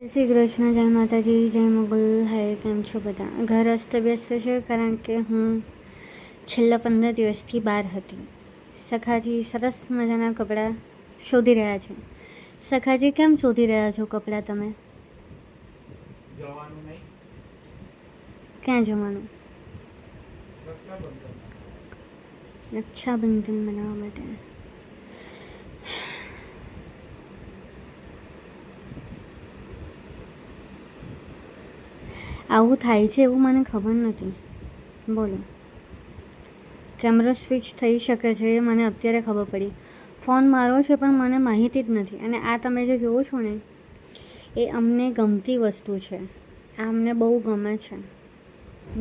શ્રી કૃષ્ણ, જય માતાજી, જય મોગલ. હાય, કેમ છો બધા? ઘર અસ્તવ્યસ્ત છે કારણ કે હું છેલ્લા 15 દિવસથી બહાર હતી. સખાજી સરસ મજાના કપડાં શોધી રહ્યા છે. સખાજી, કેમ શોધી રહ્યા છો કપડાં તમે? જવાનું નહીં. ક્યાં જવાનું? રક્ષાબંધન મનાવવા માટે. આવું થાય છે એવું મને ખબર નથી. બોલો. કેમેરો સ્વિચ થઈ શકે છે એ મને અત્યારે ખબર પડી. ફોન મારો છે પણ મને માહિતી જ નથી. અને આ તમે જે જોવો છો ને એ અમને ગમતી વસ્તુ છે. આ અમને બહુ ગમે છે.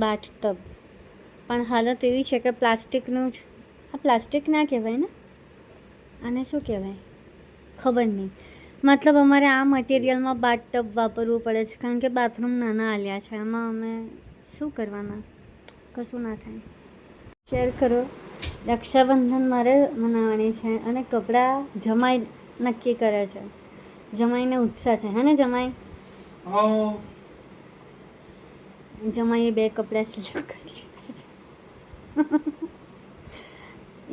બાથટબ. પણ હાલત એવી છે કે પ્લાસ્ટિકનું જ. આ પ્લાસ્ટિક ના કહેવાય ને, આને શું કહેવાય ખબર નહીં. મતલબ અમારે આ મટીરિયલમાં બાથટબ વાપરવું પડે છે કારણ કે બાથરૂમ નાના આલ્યા છે. એમાં અમે શું કરવાના? કશું ના થાય. શેર કરો. રક્ષાબંધન મારે મનાવવાની છે અને કપડાં જમાઈ નક્કી કરે છે. જમાઈને ઉત્સાહ છે, હે ને જમાઈ? જમાઈએ 2 કપડાં સિલેક્ટ કરી લીધા છે.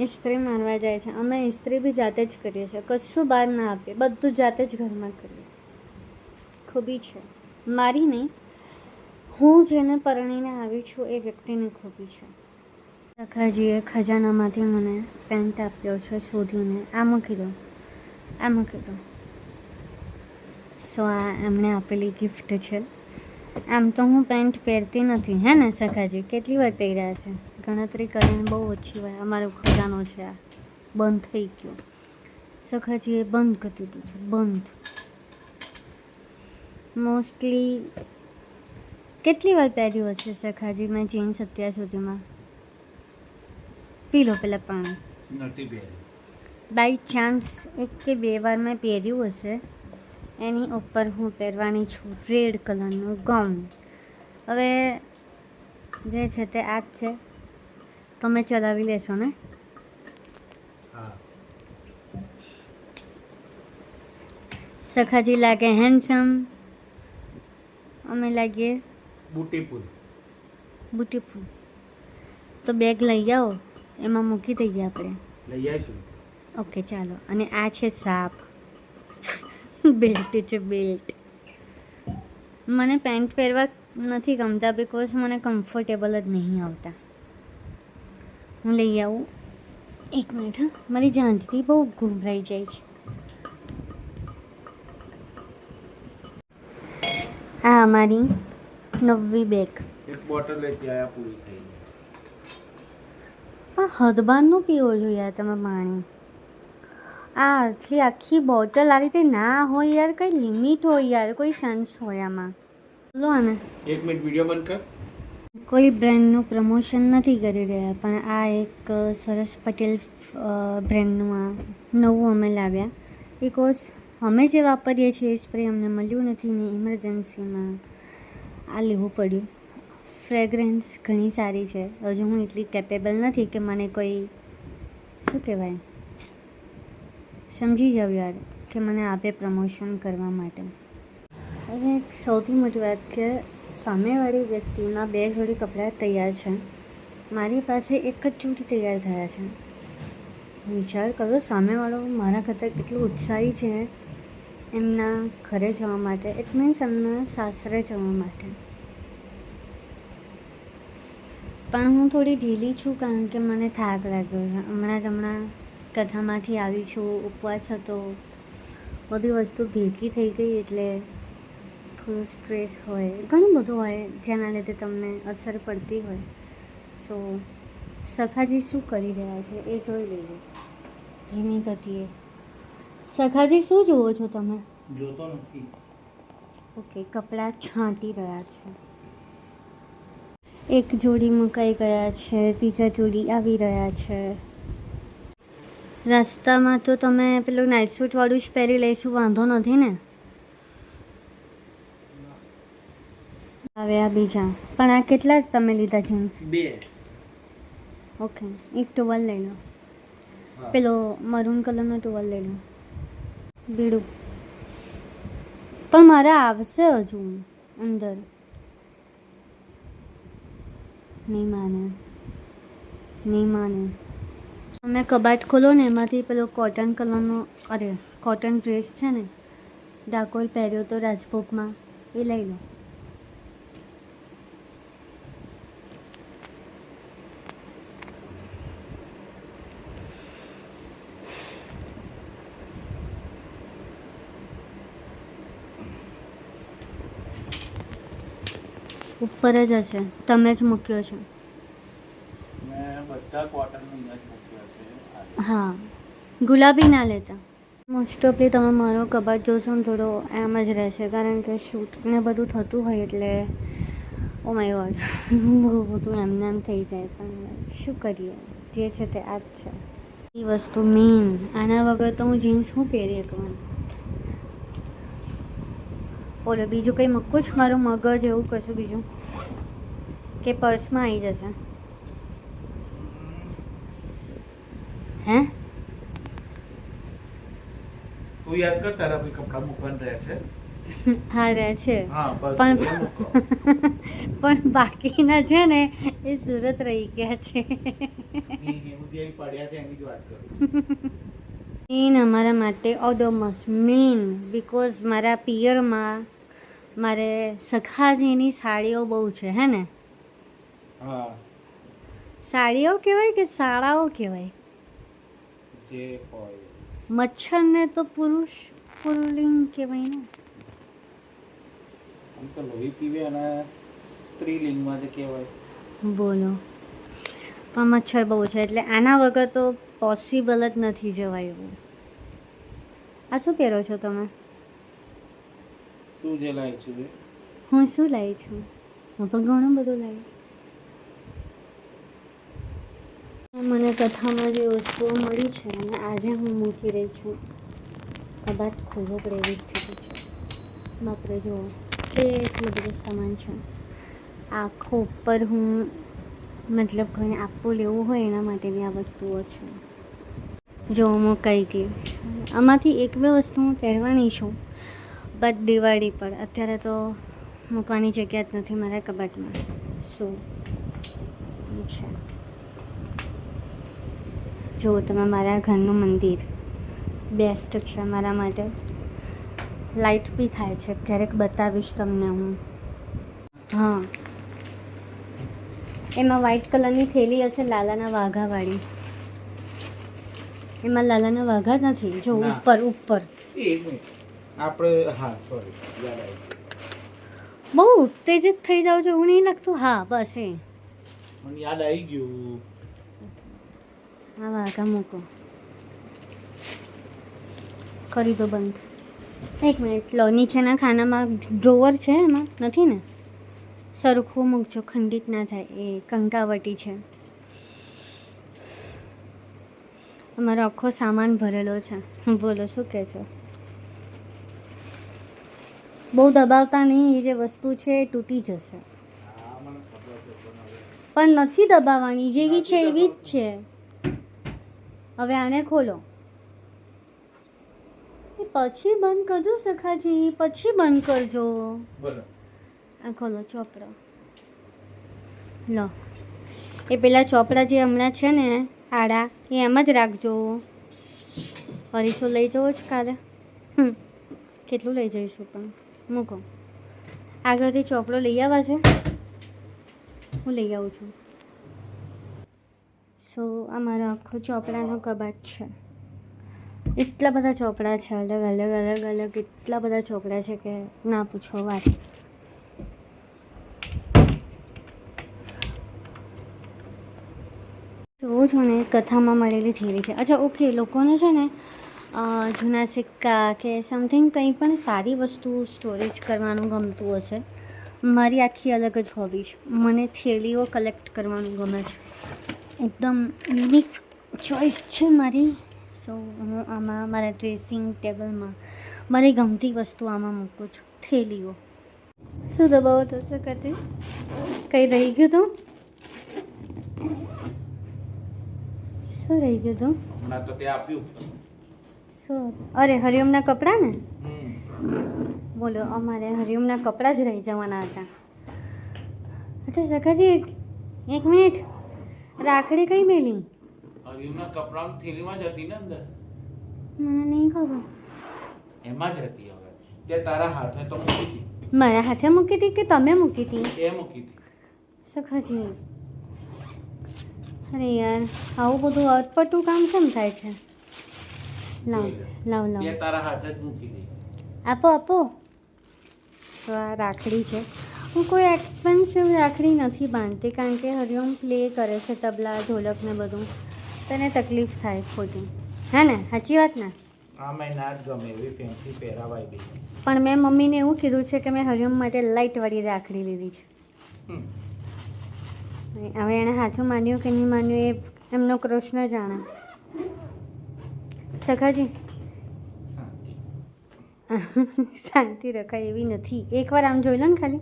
ઇસ્ત્રી મારવા જાય છે. અમે ઇસ્ત્રી બી જાતે જ કરીએ છીએ. કશું બહાર ના આપીએ, બધું જાતે જ ઘરમાં કરીએ. ખૂબી છે મારી નહીં, હું જેને પરણીને આવી છું એ વ્યક્તિની ખૂબી છે. સખાજીએ ખજાનામાંથી મને પેન્ટ આપ્યો છે શોધીને. આ મૂકી દો, આ મૂકી દો. સો આ એમણે આપેલી ગિફ્ટ છે. આમ તો હું પેન્ટ પહેરતી નથી, હે ને સખાજી? કેટલી વાર પહેર્યા છે? ગણતરી કરીને બહુ ઓછી વાર. અમારો ખજાનો છે આ બંધ થઈ ગયો. સખાજીએ બંધ કરી દીધું છે, બંધ. મોસ્ટલી કેટલી વાર પહેર્યું હશે સખાજી મેં જીન્સ અત્યાર સુધીમાં? પી લો પેલા પાણી. નથી પહેરી. બાય ચાન્સ 1 કે 2 વાર મેં પહેર્યું હશે. એની ઉપર હું પહેરવાની છું રેડ કલરનું ગાઉન. હવે જે છે તે આ જ છે. તમે ચલાવી લેશો ને? હા. સખાજી લાગે હેન્ડસમ, અમે લાગીએ બ્યુટીફુલ. બ્યુટીફુલ. તો બેગ લઈ આવો, એમાં મૂકી દઈએ આપણે. લઈ આય તું. ઓકે ચાલો. અને આ છે સાપ. બેલ્ટ છે, બેલ્ટ. મને પેન્ટ પહેરવા નથી ગમતા બિકોઝ મને કમ્ફર્ટેબલ જ નહીં આવતા. હું લઈ આવું. 1 મિનિટ. હા, મારી જાંજરી બહુ ઘૂંઘરાઈ જાય છે. આ અમારી નવી બેગ. એક બોટલ લેતી આયા પૂરી થઈ ગઈ. પણ હદબારનું પીવો જોઈએ તમે પાણી. આ આખી બોટલ આ રીતે ના હોય યાર. કંઈ લિમિટ હોય યાર, કોઈ સેન્સ હોય આમાં. લો ને. 1 મિનિટ વિડીયો બંધ કર. કોઈ બ્રાન્ડનું પ્રમોશન નથી કરી રહ્યા પણ આ એક સરસ પટેલ બ્રાન્ડનું આ નવું અમે લાવ્યા. બિકોઝ અમે જે વાપરીએ છીએ એ સ્પ્રે અમને મળ્યું નથી ને ઇમરજન્સીમાં આ લેવું પડ્યું. ફ્રેગ્રન્સ ઘણી સારી છે. હજુ હું એટલી કેપેબલ નથી કે મને કોઈ શું કહેવાય સમજી જાવ યાર કે મને આપે પ્રમોશન કરવા માટે. અને એક સૌથી મોટી વાત કે સામેવાળી વ્યક્તિના 2 જોડી કપડાં તૈયાર છે. મારી પાસે એક જ જોડી તૈયાર થયા છે. વિચાર કરો, સામેવાળો મારા કરતાં કેટલું ઉત્સાહી છે એમના ઘરે જવા માટે. ઇટ મીન્સ એમના સાસરે જવા માટે. પણ હું થોડી ઢીલી છું કારણ કે મને થાક લાગ્યો છે. હમણાં કથામાંથી આવી છું, ઉપવાસ હતો, બધી વસ્તુ ભેગી થઈ ગઈ એટલે થોડું સ્ટ્રેસ હોય, ઘણું બધું હોય જેના લીધે તમને અસર પડતી હોય. સો સખાજી શું કરી રહ્યા છે એ જોઈ લઈએ ધીમી ગતિએ. સખાજી શું જુઓ છો તમે? જોતો નથી. ઓકે, કપડાં છાંટી રહ્યા છે. એક જોડી મુકાઈ ગયા છે, બીજા જોડી આવી રહ્યા છે. રસ્તામાં તો તમે પેલું નાઇટ સૂટવાળું જ પહેરી લઈશું, વાંધો નથી ને? હવે આ બીજા. પણ આ કેટલા તમે લીધા જીન્સ? 2. ઓકે, એક ટુવાલ લઈ લો. પેલો મરૂન કલરનો ટુવાલ લઈ લો. બીડું પણ મારે આવશે હજુ અંદર. નહીં માને. તમે કબાટ ખોલો ને એમાંથી પેલો કોટન કલરનો કોટન ડ્રેસ છે ને ડાકોર પહેર્યો તો રાજભોગમાં, એ લઈ લો. ઉપર જ હશે, તમે જ મૂક્યો છે. મેં બધા કોટન અહીંયા જ મૂક્યા છે. હા, ગુલાબી ના લેતા. મોસ્ટ ઓફલી તમે મારો કબાટ જોશો ને થોડો એમ જ રહેશે, કારણ કે શૂટ ને બધું થતું હોય એટલે ઓ માય ગોડ બહુ બધું એમને એમ થઈ જાય. પણ શું કરીએ, જે છે તે આ જ છે. એ વસ્તુ મેઇન, આના વગર તો હું જીન્સ શું પહેરી શકું. બોલો બીજું કંઈ મૂકું જ, મારું મગજ એવું કશું બીજું કે પર્સમાં આવી જશે. હે તું યાદ કર તારા ભાઈ કપડાં મૂકવાના રહે છે. હા રહે છે, હા બસ પણ એ મૂકો. પણ બાકીના છે ને એ સુરત રહી ગયા છે. હું જે પડ્યા છે એની જ વાત કરું. મેન અમારા માટે ઓડોમસ મેન, બિકોઝ મારા પિયરમાં મારે સખાજીની સાડીઓ બહુ છે હે ને. હા સાડીઓ કહેવાય કે શાળાઓ કહેવાય. જે હોય મચ્છરને તો પુરુલિંગ કહેવાય ને. આમ તો લોહી પીવે અને સ્ત્રીલિંગમાં જે કહેવાય. બોલો, પણ મચ્છર બહુ છે એટલે આના વગર તો પોસિબલ જ નથી જવાય એવું. આ શું પહેરો છો તમે? તું જે લાવી છું એ. હું શું લાવી છું? હું તો ઘણું બધું લાવી. મને કથામાં જે વસ્તુઓ મળી છે અને આજે હું મૂકી રહી છું. કબાટ ખોલવો પડે એવી સ્થિતિ છે. બાપરે જુઓ કેટલો બધો સામાન છે. આખો ઉપર હું મતલબ કોઈને આપવું લેવું હોય એના માટેની આ વસ્તુઓ છે. જો હું કહી ગઈ, આમાંથી એક બે વસ્તુ હું પહેરવાની છું બટ દિવાળી પર. અત્યારે તો મૂકવાની જગ્યા જ નથી મારા કબાટમાં. શું છે જો તમે મારા ઘરનું મંદિર બેસ્ટ છે મારા માટે. લાઇટ બી થાય છે, ક્યારેક બતાવીશ તમને હું. હા, એમાં વ્હાઈટ કલરની થેલી હશે લાલાના વાઘાવાળી. એમાં લાલાના વાઘા જ નથી, જો ના. ઉપર એક મિનિટ આપણે હા સોરી યાદ આવ્યું. બહુ ઉત્તેજિત થઈ જાવ છો એવું નહીં લાગતું? હા બસ એ મને યાદ આવી ગયું. હા વાઘા મૂકો, કરી દો બંધ. એક મિનિટ લો, નીચેના ખાનામાં ડ્રોવર છે એમાં નથી ને? સરખું મૂકજો, ખંડિત ના થાય. એ કંકાવટી છે. અમારો આખો સામાન ભરેલો છે. બોલો શું કહે છે? બહુ દબાવતા નહીં, એ જે વસ્તુ છે એ તૂટી જશે. હા મને ખબર છે પણ હવે પણ નથી દબાવવાની, જેવી છે એવી જ છે. હવે આને ખોલો, એ પછી બંધ કરજો સખાજી, પછી બંધ કરજો. બોલો. આ ખોલો ચોપડો લો. એ પેલા ચોપડા જે હમણાં છે ને આડા, એ એમ જ રાખજો. અરીસો લઈ જવો જ કાલે. કેટલું લઈ જઈશું પણ મૂકો. આગળથી ચોપડો લઈ આવવા છે, હું લઈ આવું છું. સો આ મારો આખો ચોપડાનો કબાટ છે. એટલા બધા ચોપડા છે, અલગ એટલા બધા ચોપડા છે કે ના પૂછો વાત. જોઉં છું ને કથામાં મળેલી થેલી છે. અચ્છા ઓકે, લોકોને છે ને જૂના સિક્કા કે સમથિંગ કંઈ પણ સારી વસ્તુ સ્ટોરેજ કરવાનું ગમતું હશે. મારી આખી અલગ જ હોબી છે. મને થેલીઓ કલેક્ટ કરવાનું ગમે છે. એકદમ યુનિક ચોઈસ છે મારી. સો હું આમાં મારા ડ્રેસિંગ ટેબલમાં મારી ગમતી વસ્તુ આમાં મૂકું છું, થેલીઓ. શું દબાવો તો સકાતી? કંઈ રહી ગયું તું? શું રહી ગયું તું? હમણાં તો તે આપ્યું. શું? અરે હરિઓમના કપડાં ને? બોલો, અમારે હરિઓમના કપડાં જ રહી જવાના હતા. અચ્છા સખાજી, એક મિનિટ, રાખડી કઈ મેલી? હરિયમના કપડાની થેલીમાં જ હતી ને અંદર. મને નહીં ખબર. એમાં જ હતી. હવે તે તારા હાથે તો મૂકી હતી. મારા હાથે મૂકી હતી કે તમે મૂકી હતી? એ મૂકી હતી. સખાજી, અરે યાર, આવું બધું અટપટું કામ કેમ થાય છે? લાવ લાવ તે લાવ, તારા હાથે જ મૂકી હતી. આપો આપો. તો આ રાખડી છે. હું કોઈ એક્સપેન્સિવ રાખડી નથી બાંધતી, કારણ કે હરિઓમ પ્લે કરે છે તબલા ઢોલક ને બધું, તને તકલીફ થાય ખોટી. હે ને? સાચી વાત ને? આ મેં ના જ ગમે એવી ફેન્સી પહેરાવાઈ ગઈ. પણ મેં મમ્મીને એવું કીધું છે કે મેં હરિઓમ માટે લાઇટવાળી રાખડી લીધી છે. હવે એણે સાચું માન્યું કે નહીં માન્યું એ એમનો કૃષ્ણ જાણે. સખાજી, શાંતિ. શાંતિ રખાય એવી નથી. એકવાર આમ જોઈ લો ને ખાલી.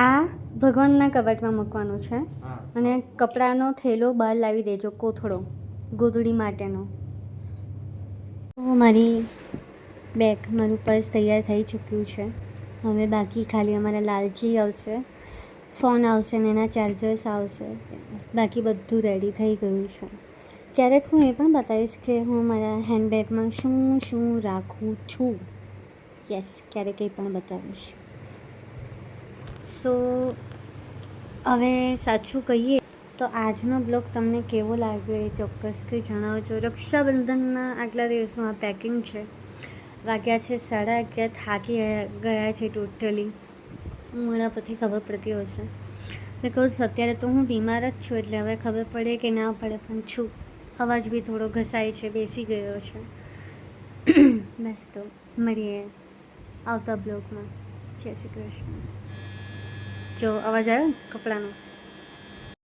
આ ભગવાનના કબાટમાં મૂકવાનું છે હા. અને કપડાનો થેલો બહાર લાવી દેજો, કોથળો ગોદડી માટેનો. તો મારી બેગ, મારું પર્સ તૈયાર થઈ ચૂક્યું છે. હવે બાકી ખાલી અમારા લાલજી આવશે, ફોન આવશે ને એના ચાર્જર્સ આવશે. બાકી બધું રેડી થઈ ગયું છે. ક્યારેક હું એ પણ બતાવીશ કે હું મારા હેન્ડબેગમાં શું શું રાખું છું. યસ, ક્યારેક એ પણ બતાવીશ. સો હવે સાચું કહીએ તો આજનો બ્લોગ તમને કેવો લાગ્યો એ ચોક્કસથી જણાવજો. રક્ષાબંધનના આગલા દિવસનું આ પેકિંગ છે. વાગ્યા છે 11:30, થાકી ગયા છે ટોટલી. મોડા પછી ખબર પડતી હશે, બિકોઝ અત્યારે તો હું બીમાર જ છું, એટલે હવે ખબર પડે કે ના પડે પણ છું. અવાજ બી થોડો ઘસાય છે, બેસી ગયો છે. બસ તો મળીએ આવતા બ્લોગમાં. જય શ્રી કૃષ્ણ. જો અવાજ આવ્યો ને કપડાનો?